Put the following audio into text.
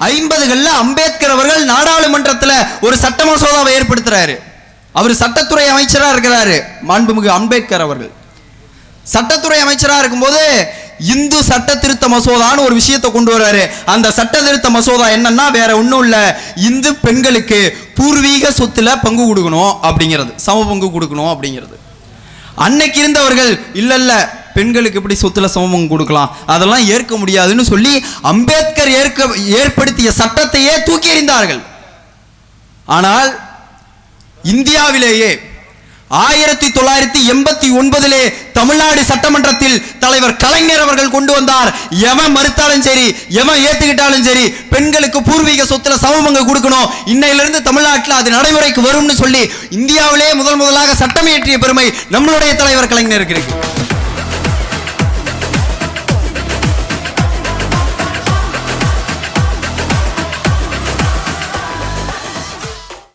50களில் அம்பேத்கர் அவர்கள் நாடாளுமன்றத்தில் ஒரு சட்ட மசோதாவை ஏற்படுத்துறாரு. அவர் சட்டத்துறை அமைச்சராக இருக்கிறாரு. மாண்புமிகு அம்பேத்கர் அவர்கள் சட்டத்துறை அமைச்சராக இருக்கும்போது இந்து சட்ட திருத்த மசோதான்னு ஒரு விஷயத்தை கொண்டு வர்றாரு. அந்த சட்ட திருத்த மசோதா என்னன்னா வேற ஒன்றும் இல்லை, இந்து பெண்களுக்கு பூர்வீக சொத்துல பங்கு கொடுக்கணும் அப்படிங்கிறது, சம பங்கு கொடுக்கணும் அப்படிங்கிறது. அன்னைக்கு இருந்தவர்கள் இல்ல இல்ல பெண்களுக்கு எப்படி சொத்துல சமபங்கு கொடுக்கலாம், அதெல்லாம் ஏற்க முடியாதுன்னு சொல்லி அம்பேத்கர் ஏற்படுத்திய சட்டத்தையே தூக்கி எறிந்தார்கள். ஆனால் இந்தியாவிலேயே 1989 தமிழ்நாடு சட்டமன்றத்தில் தலைவர் கலைஞர் அவர்கள் கொண்டு வந்தார். எவன் மறுத்தாலும் சரி, எவன் ஏத்துக்கிட்டாலும் சரி, பெண்களுக்கு பூர்வீக சொத்துல சமபங்கு கொடுக்கணும், இன்னையிலிருந்து தமிழ்நாட்டில் அது நடைமுறைக்கு வரும்னு சொல்லி இந்தியாவிலே முதலாக சட்டம் இயற்றிய பெருமை நம்மளுடைய தலைவர் கலைஞருக்கு இருக்கு.